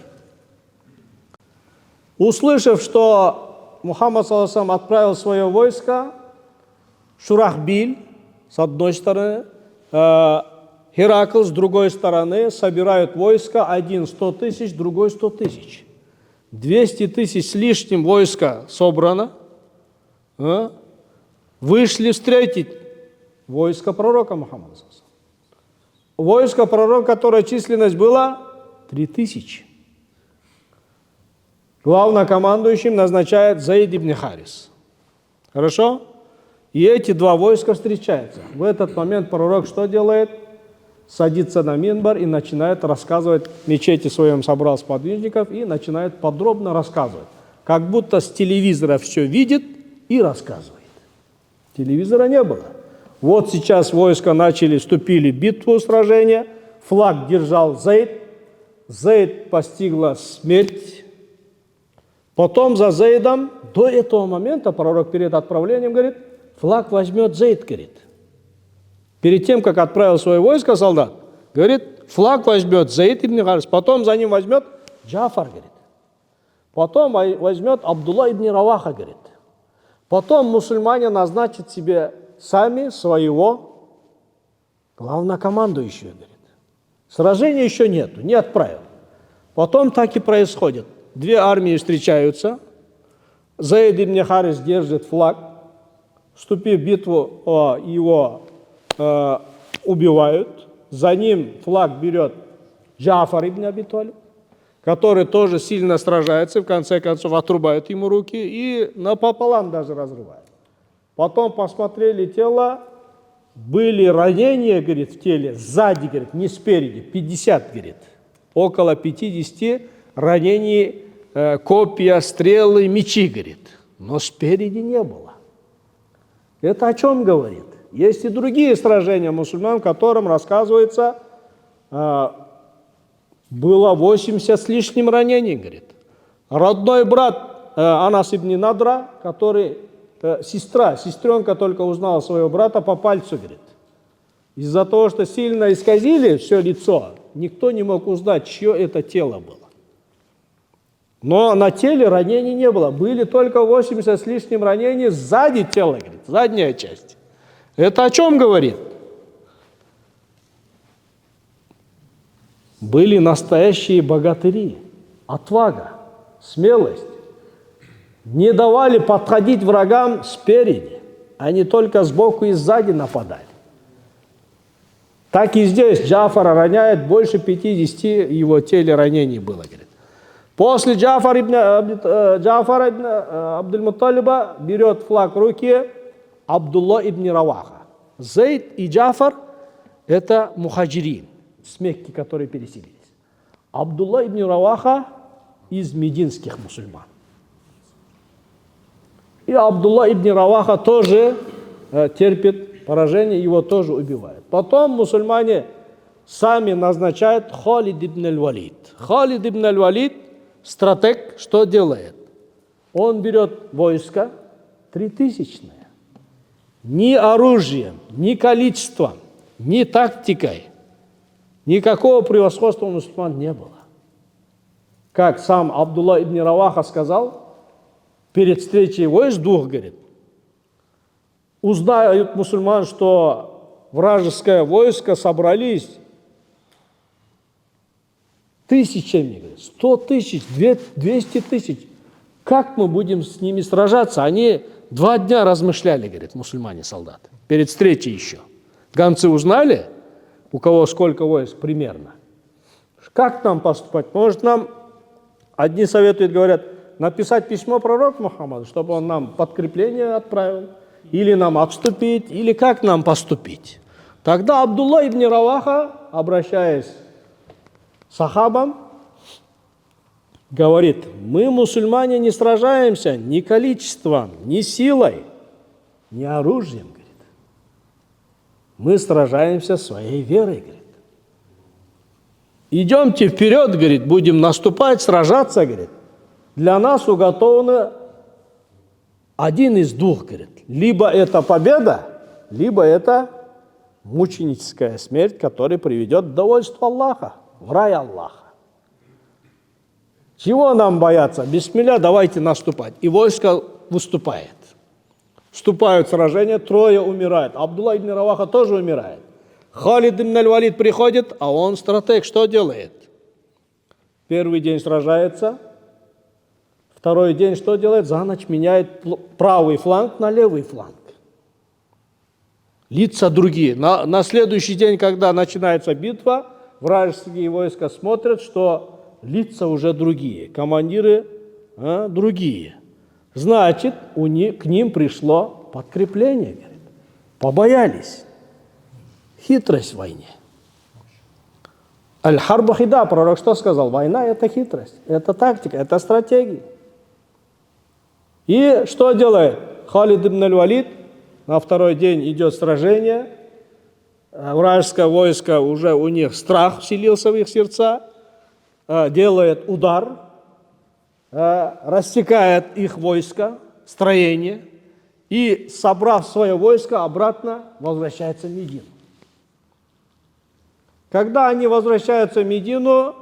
Услышав, что Мухаммад ﷺ отправил свое войско, Шурахбиль с одной стороны, Геракл с другой стороны собирают войско, один 100 тысяч, другой 100 тысяч. 200 тысяч с лишним войска собрано, вышли встретить войско пророка Мухаммада. Войско пророка, которое численность была 3000. Главнокомандующим назначает Заид ибн Харис. Хорошо? И эти два войска встречаются. В этот момент пророк что делает? Садится на минбар и начинает рассказывать, в мечети своем собрал сподвижников и начинает подробно рассказывать. Как будто с телевизора все видит и рассказывает. Телевизора не было. Вот сейчас войска вступили в битву, сражение, флаг держал Заид, Заид постигла смерть. Потом за Заидом, до этого момента, пророк перед отправлением говорит, флаг возьмет Заид, говорит. Перед тем, как отправил свое войско солдат, говорит, флаг возьмет Заид ибн Харис, потом за ним возьмет Джафар, говорит. Потом возьмет Абдулла ибн Раваха, говорит. Потом мусульмане назначат себе сами своего главнокомандующего, говорит. Сражения еще нету, не отправил. Потом так и происходит. Две армии встречаются, Заид ибн Харис держит флаг, вступив в битву, его убивают, за ним флаг берет Джафар ибн Аби Талиб, который тоже сильно сражается, в конце концов отрубают ему руки и напополам даже разрывают. Потом посмотрели тело, были ранения, говорит, в теле, сзади, говорит, не спереди, 50, говорит, около 50 ранений, копья, стрелы, мечи, говорит, но спереди не было. Это о чем говорит? Есть и другие сражения мусульман, в котором рассказывается, было 80 с лишним ранений, говорит. Родной брат Анас ибн Надра, который, сестренка только узнала своего брата по пальцу, говорит. Из-за того, что сильно исказили все лицо, никто не мог узнать, чье это тело было. Но на теле ранений не было. Были только 80 с лишним ранений сзади тела, говорит, задняя часть. Это о чем говорит? Были настоящие богатыри, отвага, смелость. Не давали подходить врагам спереди, они только сбоку и сзади нападали. Так и здесь Джафара роняет, больше 50 его теле ранений было, говорит. После Джафара ибн Абдуль-Мутталиба берет флаг в руки Абдулла ибн Раваха. Заид и Джафар – это мухаджирин, с Мекки, которые переселились. Абдулла ибн Раваха из мединских мусульман. И Абдулла ибн Раваха тоже терпит поражение, его тоже убивают. Потом мусульмане сами назначают Халид ибн аль-Валид. Халид ибн аль-Валид, стратег, что делает? Он берет войско 3000-е. Ни оружием, ни количеством, ни тактикой, никакого превосходства у мусульман не было. Как сам Абдулла ибн Раваха сказал, перед встречей войск двух, говорит, узнают мусульман, что вражеское войско собрались тысячами, говорит, 100 тысяч, 200 тысяч. Как мы будем с ними сражаться? Они 2 дня размышляли, говорит, мусульмане-солдаты, перед встречей еще. Гонцы узнали, у кого сколько войск примерно. Как нам поступать? Может, нам, одни советуют, говорят, написать письмо пророку Мухаммаду, чтобы он нам подкрепление отправил, или нам отступить, или как нам поступить. Тогда Абдулла ибн Раваха, обращаясь к сахабам, говорит, мы, мусульмане, не сражаемся ни количеством, ни силой, ни оружием, говорит. Мы сражаемся своей верой, говорит. идемте вперед, говорит, будем наступать, сражаться, говорит. Для нас уготовано один из двух, говорит. Либо это победа, либо это мученическая смерть, которая приведет к довольству Аллаха, в рай Аллаха. Чего нам бояться? Бисмилля, давайте наступать. И войско выступает. Вступают в сражение, трое умирают. Абдулла ибн Раваха тоже умирает. Халид ибн аль-Валид приходит, а он стратег, что делает? Первый день сражается, второй день что делает? За ночь меняет правый фланг на левый фланг. Лица другие. На следующий день, когда начинается битва, вражеские войска смотрят, что лица уже другие, командиры другие. Значит, к ним пришло подкрепление. Говорит. Побоялись. Хитрость в войне. Аль-Харбу хида, пророк что сказал? Война – это хитрость, это тактика, это стратегия. И что делает Халид ибн аль-Валид? На второй день идет сражение. Вражеское войско, уже у них страх вселился в их сердца. Делает удар, рассекает их войско, строение, и, собрав свое войско, обратно возвращается в Медину. Когда они возвращаются в Медину,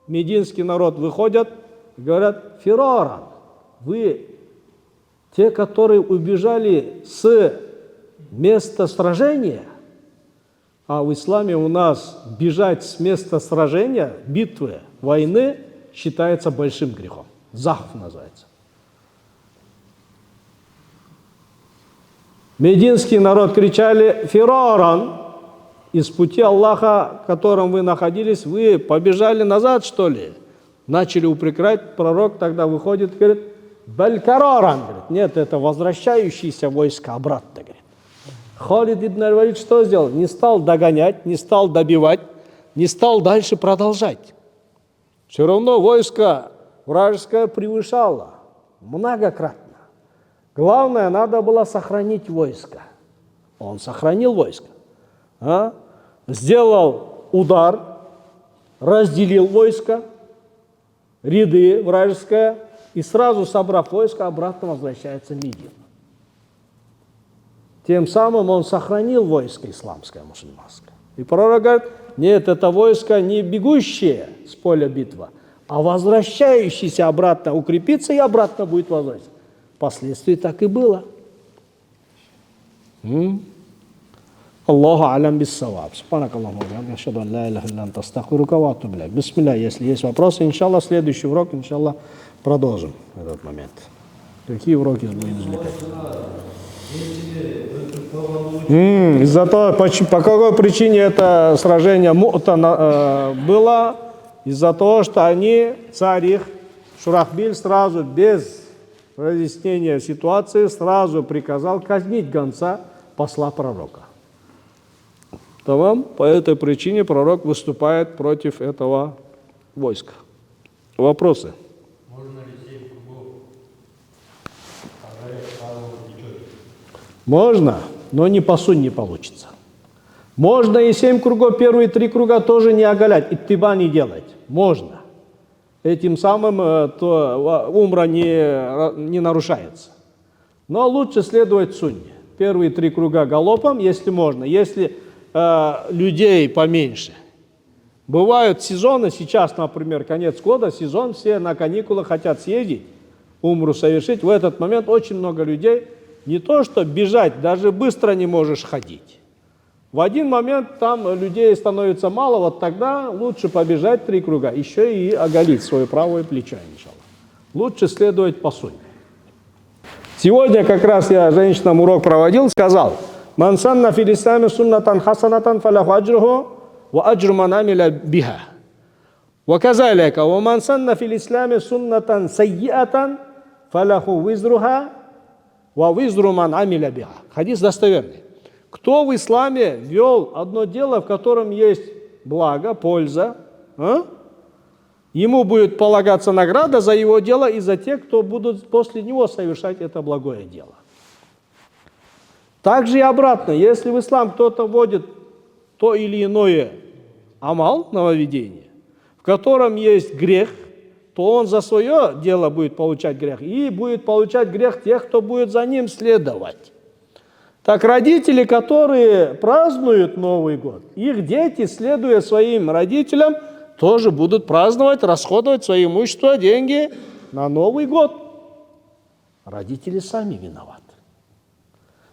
мединский народ выходят и говорят: фираран, вы те, которые убежали с места сражения, а в исламе у нас бежать с места сражения, битвы, войны считается большим грехом. Захв называется. Мединский народ кричали: фираран, из пути Аллаха, в котором вы находились, вы побежали назад, что ли? Начали упрекать, пророк тогда выходит и говорит: балькараран, нет, это возвращающиеся войска обратно, говорит. Халид ибн аль-Валид что сделал? Не стал догонять, не стал добивать, не стал дальше продолжать. Все равно войско вражеское превышало многократно. Главное, надо было сохранить войско. Он сохранил войско. Сделал удар, разделил войско, ряды вражеское, и сразу, собрав войско, обратно возвращается в Медину. Тем самым он сохранил войско исламское, мусульманское. И пророк говорит: нет, это войско не бегущее с поля битвы, а возвращающееся обратно, укрепится и обратно будет возвращаться. Впоследствии так и было. Аллаху алям биссаваб. Субханакаллаху ва бихамдика, ашхаду ан ла илляха илля анта, астагфирука ва атубу илейк. Бисмилля, если есть вопросы, иншаллах, следующий урок, иншаллах, продолжим этот момент. Какие уроки будем извлекать? Из-за того, по какой причине это сражение было? Из-за того, что они, царь их, Шурахбиль, сразу, без разъяснения ситуации, сразу приказал казнить гонца, посла пророка. Тамам? По этой причине пророк выступает против этого войска. Вопросы? Можно, но не по сунне не получится. Можно и 7 кругов, первые 3 круга тоже не оголять, иттиба не делать. Можно. Этим самым умра не нарушается. Но лучше следовать сунне. Первые 3 круга галопом, если можно. Если людей поменьше. Бывают сезоны, сейчас, например, конец года, сезон, все на каникулы хотят съездить, умру совершить. В этот момент очень много людей. Не то, что бежать, даже быстро не можешь ходить. В один момент там людей становится мало, вот тогда лучше побежать 3 круга, еще и оголить свое правое плечо, иншаллах. Лучше следовать по сунне. Сегодня как раз я женщинам урок проводил, сказал: «Ман санна фил ислами суннатан хасанатан фалаху аджруху ва аджру ман амиля биха. Ва казалика ва ман санна фил ислами суннатан саййатан фалаху визруха ва визру ман амиля биха». Хадис достоверный. Кто в исламе вел одно дело, в котором есть благо, польза, ему будет полагаться награда за его дело и за тех, кто будут после него совершать это благое дело. Также и обратно, если в ислам кто-то вводит то или иное амал, нововведение, котором есть грех, то он за свое дело будет получать грех, и будет получать грех тех, кто будет за ним следовать. Так родители, которые празднуют Новый год, их дети, следуя своим родителям, тоже будут праздновать, расходовать свои имущества, деньги на Новый год. Родители сами виноваты.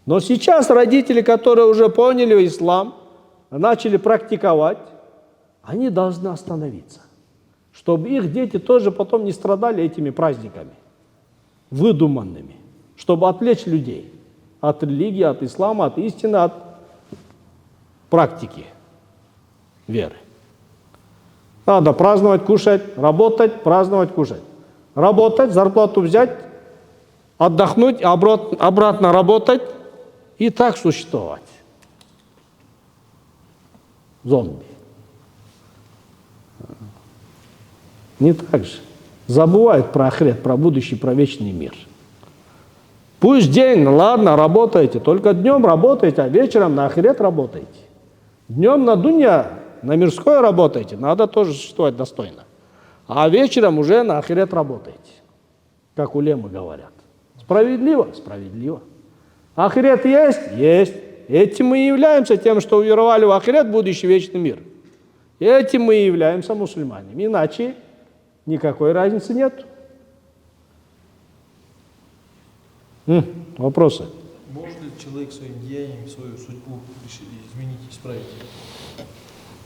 Но сейчас родители, которые уже поняли ислам, начали практиковать, они должны остановиться, чтобы их дети тоже потом не страдали этими праздниками, выдуманными, чтобы отвлечь людей от религии, от ислама, от истины, от практики веры. Надо праздновать, кушать, работать, праздновать, кушать. Работать, зарплату взять, отдохнуть, обратно работать и так существовать. Зомби. Не так же. Забывают про ахирет, про будущий, про вечный мир. Пусть день, ладно, работаете, только днем работаете, а вечером на ахирет работаете. Днем на дунья, на мирское работаете, надо тоже существовать достойно. А вечером уже на ахирет работаете, как улемы говорят. Справедливо? Справедливо. Ахирет есть? Есть. Этим мы и являемся тем, что уверовали в ахирет, будущий вечный мир. Этим мы и являемся мусульманами. Иначе никакой разницы нет. Вопросы? Может ли человек своим деянием свою судьбу изменить, исправить?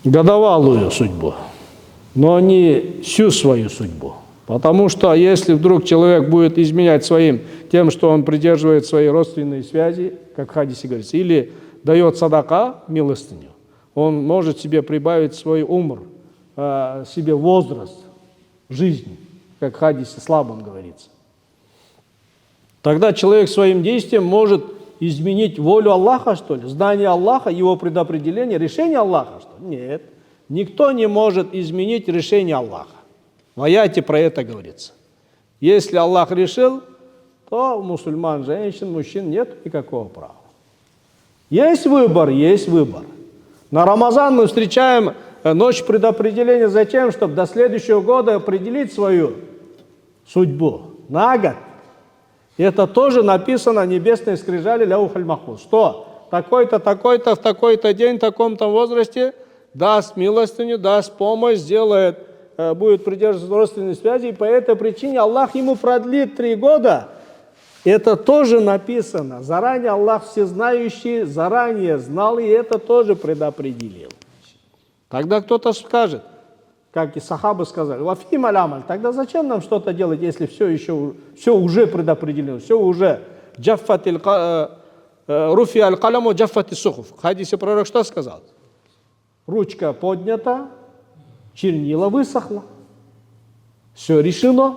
Годовалую судьбу, но не всю свою судьбу. Потому что если вдруг человек будет изменять своим тем, что он придерживает свои родственные связи, как в хадисе говорится, или дает садака, милостыню, он может себе прибавить свой умр, себе возраст жизни, как в хадисе слабом говорится. Тогда человек своим действием может изменить волю Аллаха, что ли? Знание Аллаха, его предопределение, решение Аллаха, что ли? Нет. Никто не может изменить решение Аллаха. В аяте про это говорится. Если Аллах решил, то у мусульман, женщин, мужчин нет никакого права. Есть выбор, есть выбор. На Рамазан мы встречаем ночь предопределения. Зачем? Чтобы до следующего года определить свою судьбу. На год. Это тоже написано в небесной скрижали ляух аль-махфуз. Что? Такой-то, такой-то, в такой-то день, в таком-то возрасте даст милостыню, даст помощь, сделает, будет придерживаться родственной связи. И по этой причине Аллах ему продлит 3 года. Это тоже написано. Заранее Аллах всезнающий, заранее знал, и это тоже предопределил. Тогда кто-то скажет, как и сахабы сказали, «Вафим аль-амаль», тогда зачем нам что-то делать, если все уже предопределено, все уже руфи аль-каляму джаффати сухуф. В хадисе пророк что сказал? Ручка поднята, чернила высохла. Все решено.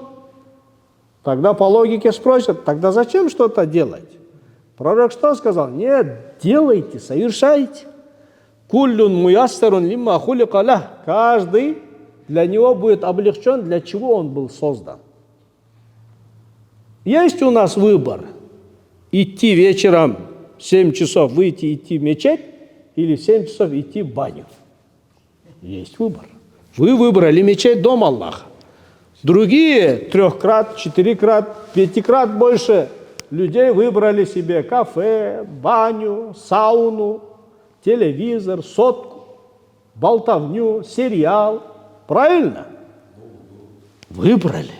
Тогда по логике спросят, тогда зачем что-то делать? Пророк что сказал? Нет, делайте, совершайте. Куллюн муяссарун лимма хулика лах. Каждый для него будет облегчен, для чего он был создан. Есть у нас выбор. Идти вечером в 7 часов, выйти, идти в мечеть, или в 7 часов идти в баню. Есть выбор. Вы выбрали мечеть, дом Аллаха. Другие 3-крат, 4-крат, 5-крат больше людей выбрали себе кафе, баню, сауну, телевизор, сотку, болтовню, сериал. Правильно? Выбрали.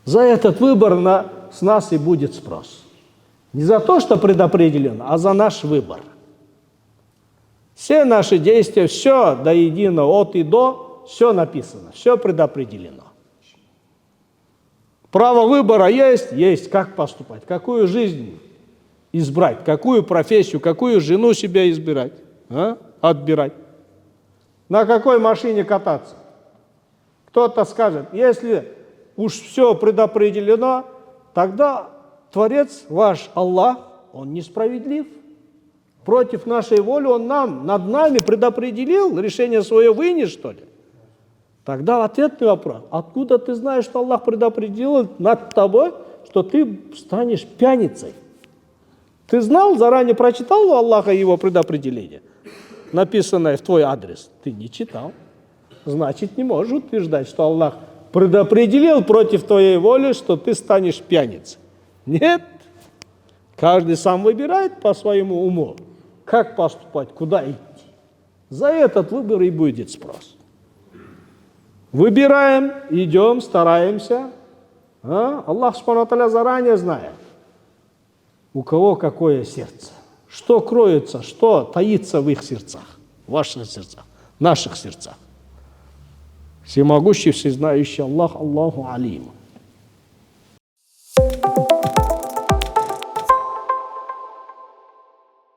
За этот выбор с нас и будет спрос. Не за то, что предопределено, а за наш выбор. Все наши действия, все до единого, от и до, все написано, все предопределено. Право выбора есть, есть, как поступать, какую жизнь избрать, какую профессию, какую жену себе избирать, отбирать, на какой машине кататься. Кто-то скажет, если уж все предопределено, тогда Творец ваш Аллах, Он несправедлив. Против нашей воли Он над нами предопределил, решение свое вынес, что ли? Тогда ответный вопрос. Откуда ты знаешь, что Аллах предопределил над тобой, что ты станешь пьяницей? Ты знал, заранее прочитал у Аллаха его предопределение, написанное в твой адрес? Ты не читал. значит не можешь утверждать, что Аллах предопределил против твоей воли, что ты станешь пьяницей. Нет. Каждый сам выбирает по своему уму, как поступать, куда идти. За этот выбор и будет спрос. Выбираем, идем, стараемся. Аллах Субхану ва Тааля заранее знает, у кого какое сердце, что кроется, что таится в их сердцах, в ваших сердцах, в наших сердцах. Всемогущий, всезнающий Аллах, Аллаху алим.